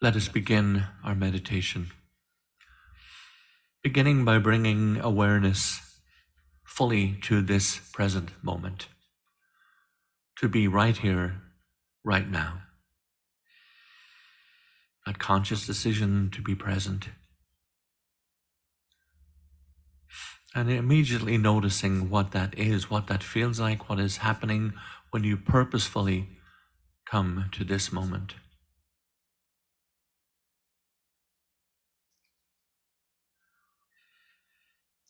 Let us begin our meditation, beginning by bringing awareness fully to this present moment, to be right here, right now. That conscious decision to be present. And immediately noticing what that is, what that feels like, what is happening when you purposefully come to this moment.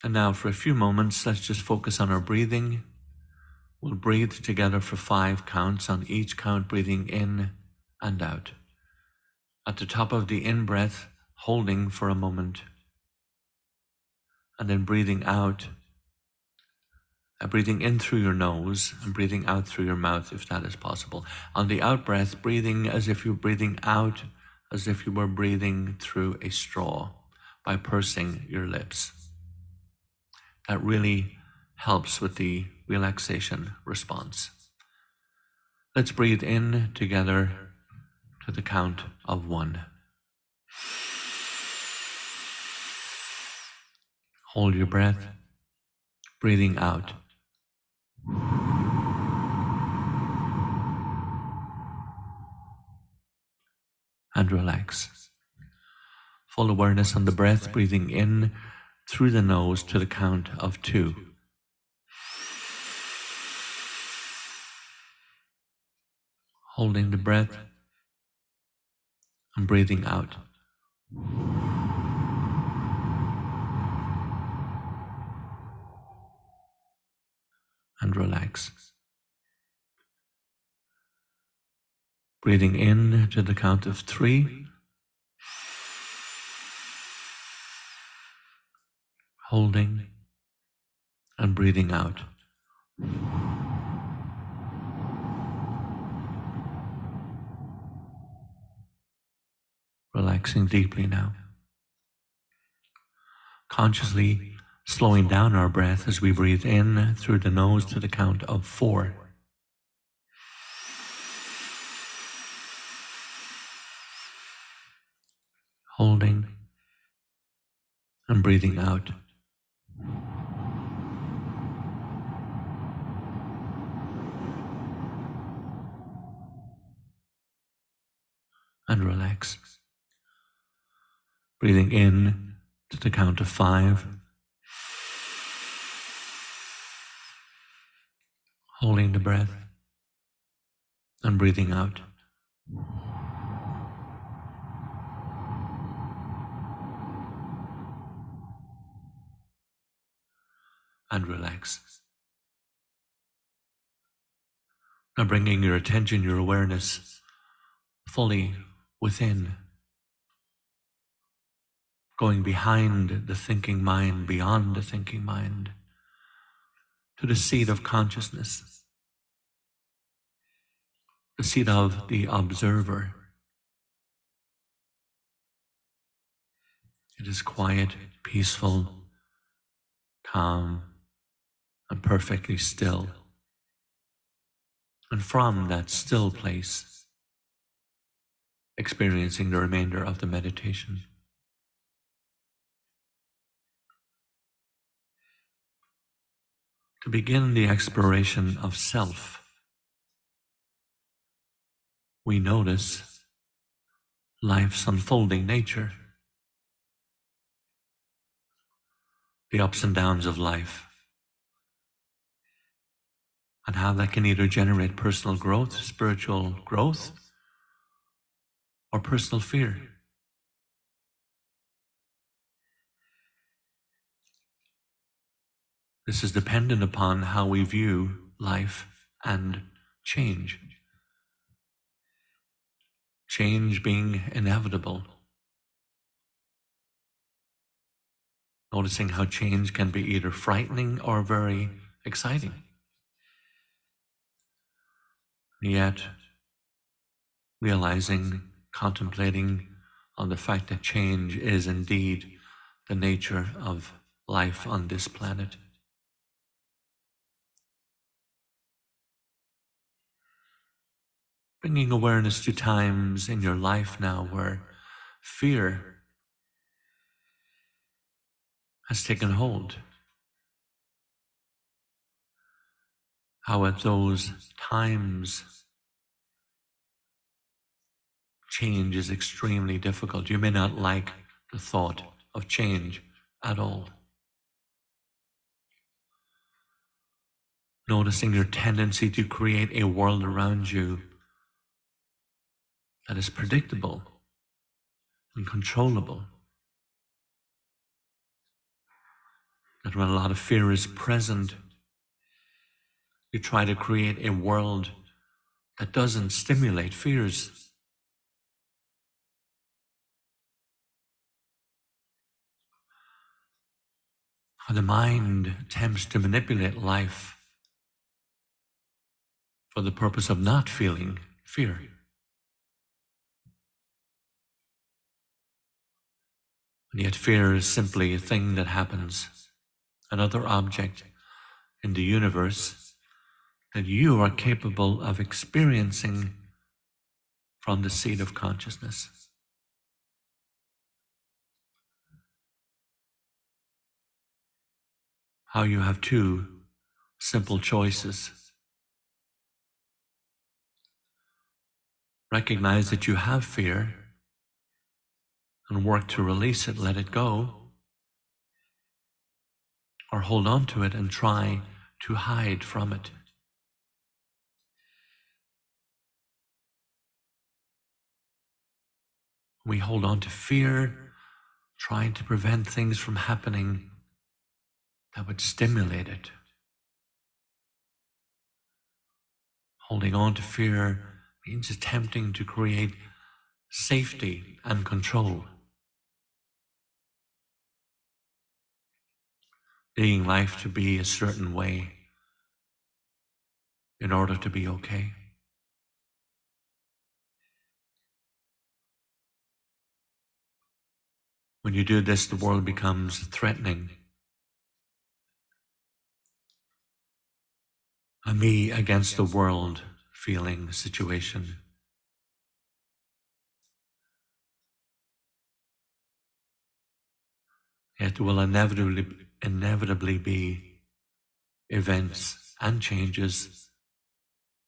And now for a few moments, let's just focus on our breathing. We'll breathe together for 5 counts, on each count breathing in and out. At the top of the in-breath, holding for a moment, and then breathing out, breathing in through your nose and breathing out through your mouth if that is possible. On the out-breath, breathing as if you're breathing out, as if you were breathing through a straw by pursing your lips. That really helps with the relaxation response. Let's breathe in together to the count of 1. Hold your breath, breathing out. And relax. Full awareness on the breath, breathing in through the nose to the count of 2. Holding the breath and breathing out. And relax. Breathing in to the count of 3. Holding and breathing out. Relaxing deeply now. Consciously slowing down our breath as we breathe in through the nose to the count of 4. Holding and breathing out. And relax. Breathing in to the count of 5. Holding the breath and breathing out. And relax. Now bringing your attention, your awareness fully within, going behind the thinking mind, beyond the thinking mind, to the seat of consciousness, the seat of the observer. It is quiet, peaceful, calm, and perfectly still. And from that still place, experiencing the remainder of the meditation. To begin the exploration of self, we notice life's unfolding nature, the ups and downs of life, and how that can either generate personal growth, spiritual growth, or personal fear. This is dependent upon how we view life and change. Change being inevitable. Noticing how change can be either frightening or very exciting. Yet, realizing, contemplating on the fact that change is indeed the nature of life on this planet. Bringing awareness to times in your life now where Fear has taken hold. How at those times change is extremely difficult. You may not like the thought of change at all. Noticing your tendency to create a world around you that is predictable and controllable. That when a lot of fear is present, you try to create a world that doesn't stimulate fears. How the mind attempts to manipulate life for the purpose of not feeling fear. And yet fear is simply a thing that happens, another object in the universe that you are capable of experiencing from the seat of consciousness. How you have two simple choices. Recognize that you have fear and work to release it, let it go, or hold on to it and try to hide from it. We hold on to fear, trying to prevent things from happening that would stimulate it. Holding on to fear means attempting to create safety and control. Needing life to be a certain way in order to be okay. When you do this, the world becomes threatening. A me against the world feeling situation. Yet there will inevitably be events and changes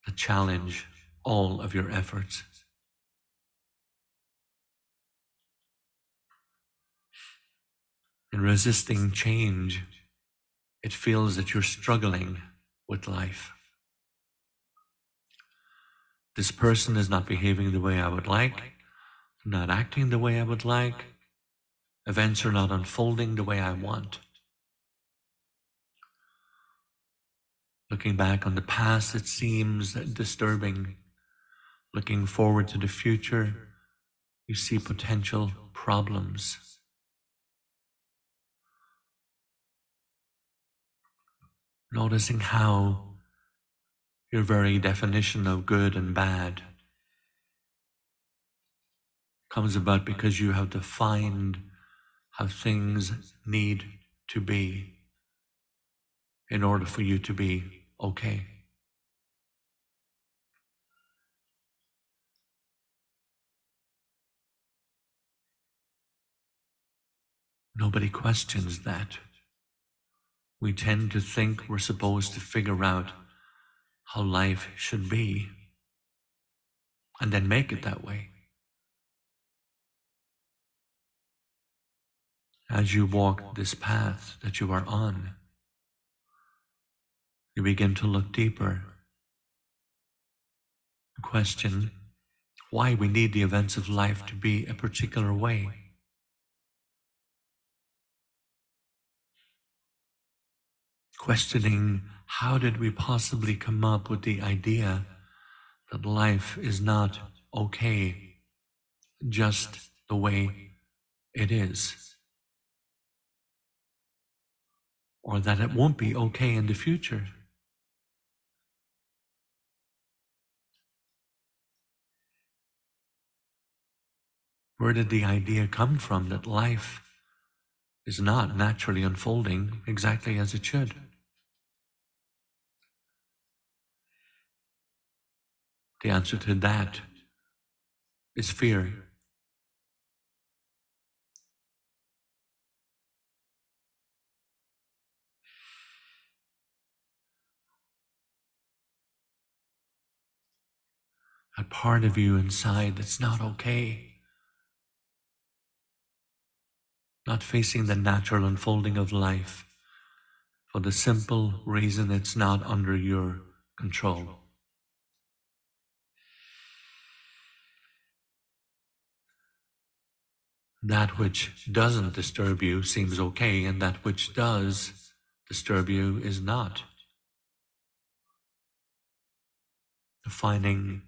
that challenge all of your efforts. In resisting change, it feels that you're struggling with life. This person is not behaving the way I would like, not acting the way I would like. Events are not unfolding the way I want. Looking back on the past, it seems disturbing. Looking forward to the future, you see potential problems. Noticing how your very definition of good and bad comes about because you have defined how things need to be in order for you to be okay. Nobody questions that. We tend to think we're supposed to figure out how life should be and then make it that way. As you walk this path that you are on, you begin to look deeper, question why we need the events of life to be a particular way. Questioning how did we possibly come up with the idea that life is not okay just the way it is, or that it won't be okay in the future. Where did the idea come from that life is not naturally unfolding exactly as it should? The answer to that is fear. that part of you inside that's not okay, not facing the natural unfolding of life for the simple reason it's not under your control. That which doesn't disturb you seems okay, and that which does disturb you is not. Defining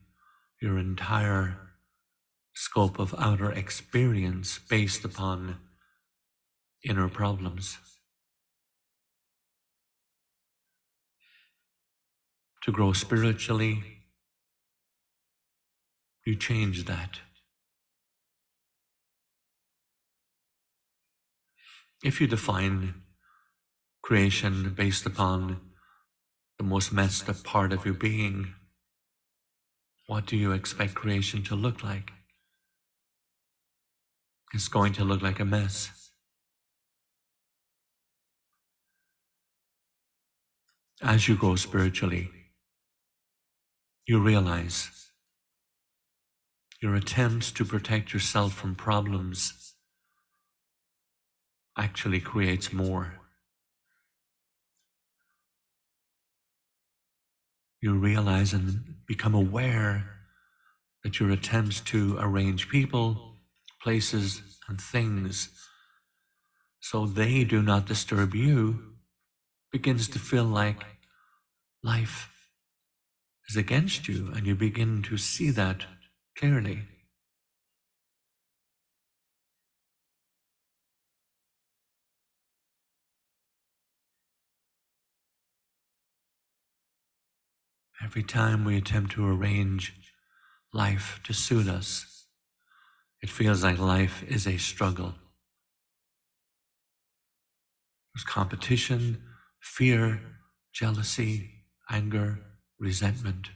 your entire scope of outer experience based upon inner problems. To grow spiritually, you change that. If you define creation based upon the most messed up part of your being, what do you expect creation to look like? It's going to look like a mess. As you grow spiritually, you realize your attempts to protect yourself from problems actually creates more. You realize and become aware that your attempts to arrange people, places, and things so they do not disturb you begins to feel like life is against you, and you begin to see that clearly. Every time we attempt to arrange life to suit us, it feels like life is a struggle. There's competition, fear, jealousy, anger, resentment.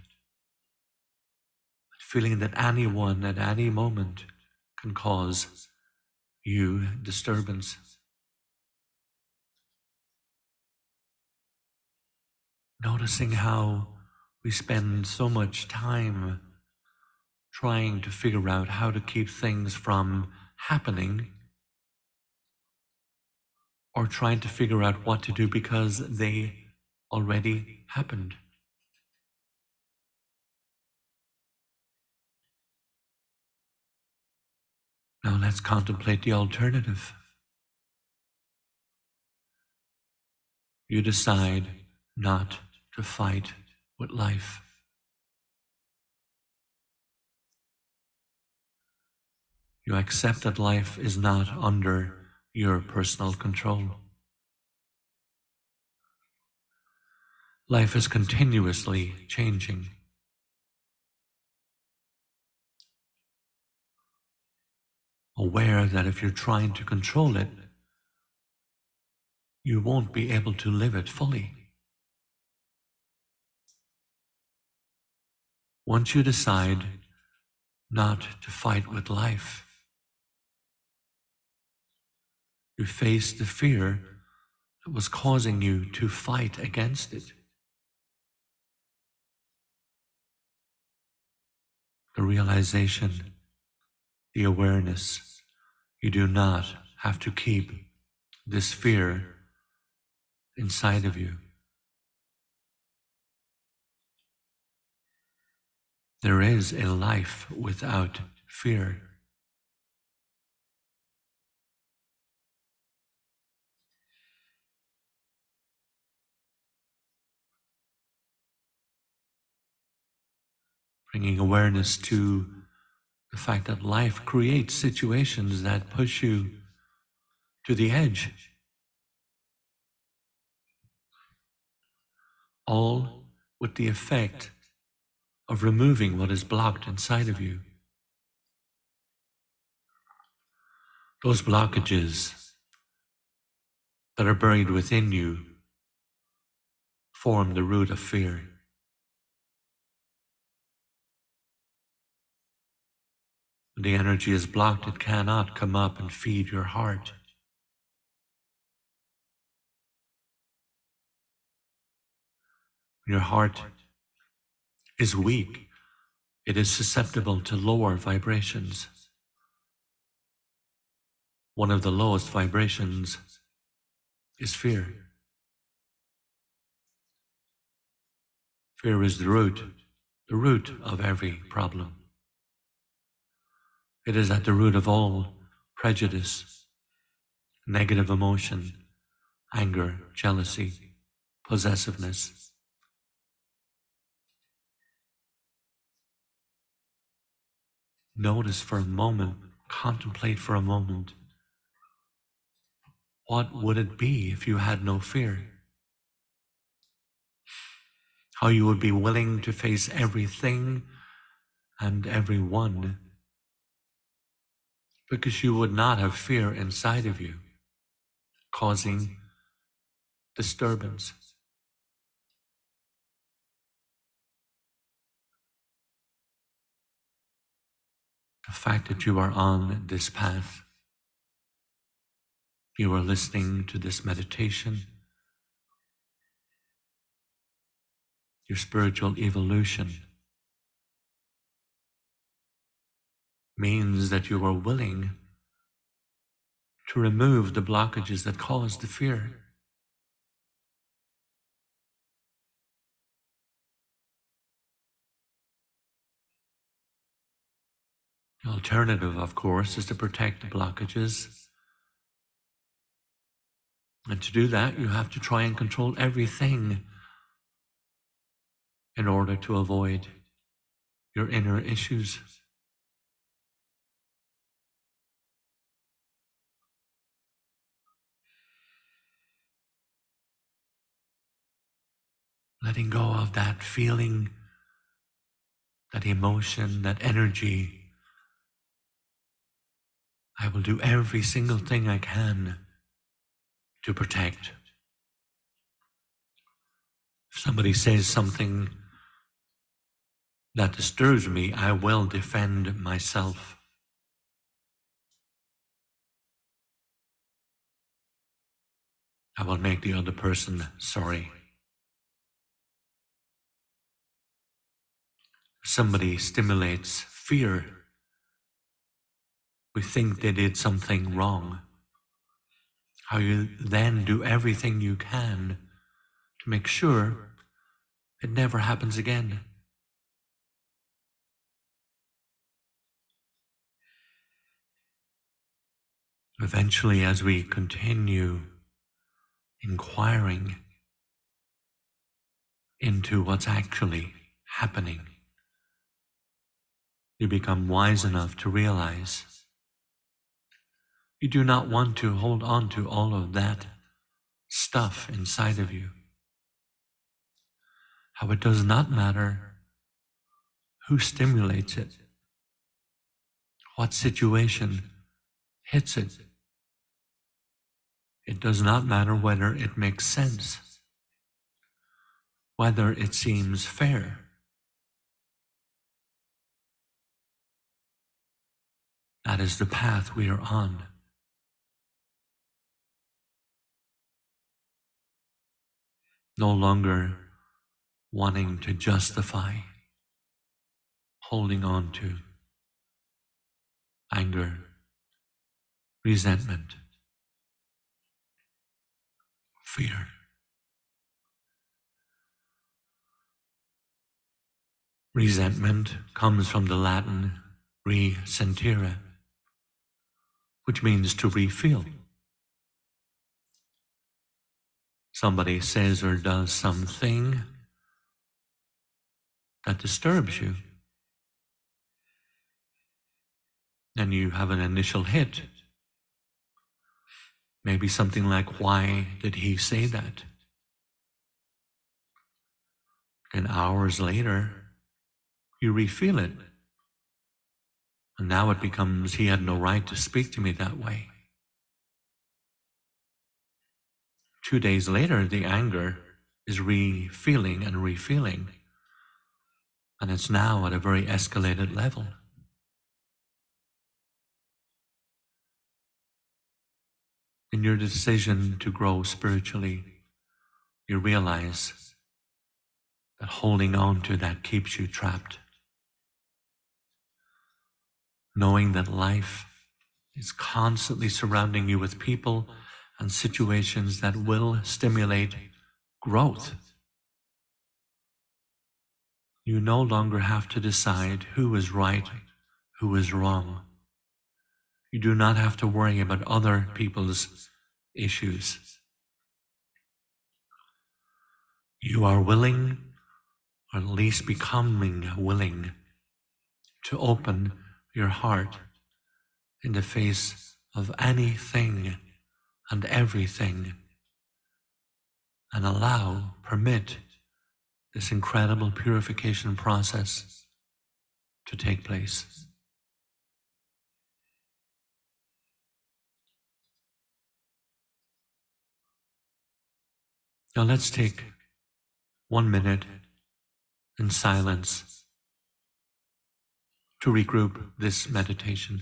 Feeling that anyone at any moment can cause you disturbance. Noticing how we spend so much time trying to figure out how to keep things from happening, or trying to figure out what to do because they already happened. Now let's contemplate the alternative. You decide not to fight with life. You accept that life is not under your personal control. Life is continuously changing. Aware that if you're trying to control it, you won't be able to live it fully. Once you decide not to fight with life, you face the fear that was causing you to fight against it. The realization, the awareness, you do not have to keep this fear inside of you. There is a life without fear. Bringing awareness to the fact that life creates situations that push you to the edge, all with the effect of removing what is blocked inside of you. Those blockages that are buried within you form the root of fear. When the energy is blocked, it cannot come up and feed your heart. Your heart is weak. It is susceptible to lower vibrations. One of the lowest vibrations is fear. Fear is the root of every problem. It is at the root of all prejudice, negative emotion, anger, jealousy, possessiveness. Notice for a moment, contemplate for a moment, what would it be if you had no fear? How you would be willing to face everything and everyone because you would not have fear inside of you, causing disturbance. The fact that you are on this path, you are listening to this meditation, your spiritual evolution means that you are willing to remove the blockages that cause the fear. The alternative, of course, is to protect the blockages. And to do that, you have to try and control everything in order to avoid your inner issues. Letting go of that feeling, that emotion, that energy. I will do every single thing I can to protect. If somebody says something that disturbs me, I will defend myself. I will make the other person sorry. If somebody stimulates fear, we think they did something wrong. How you then do everything you can to make sure it never happens again. Eventually, as we continue inquiring into what's actually happening, you become wise enough to realize you do not want to hold on to all of that stuff inside of you. How it does not matter who stimulates it, what situation hits it. It does not matter whether it makes sense, whether it seems fair. That is the path we are on. No longer wanting to justify holding on to anger, resentment, fear. Resentment comes from the Latin resentire, which means to refeel. Somebody says or does something that disturbs you, and you have an initial hit. Maybe something like, why did he say that? And hours later, you refeel it. And now it becomes, he had no right to speak to me that way. 2 days later, the anger is re-feeling and refeeling. And it's now at a very escalated level. In your decision to grow spiritually, you realize that holding on to that keeps you trapped. knowing that life is constantly surrounding you with people and situations that will stimulate growth. You no longer have to decide who is right, who is wrong. You do not have to worry about other people's issues. You are willing, or at least becoming willing, to open your heart in the face of anything and everything and permit this incredible purification process to take place. Now let's take 1 minute in silence to regroup this meditation.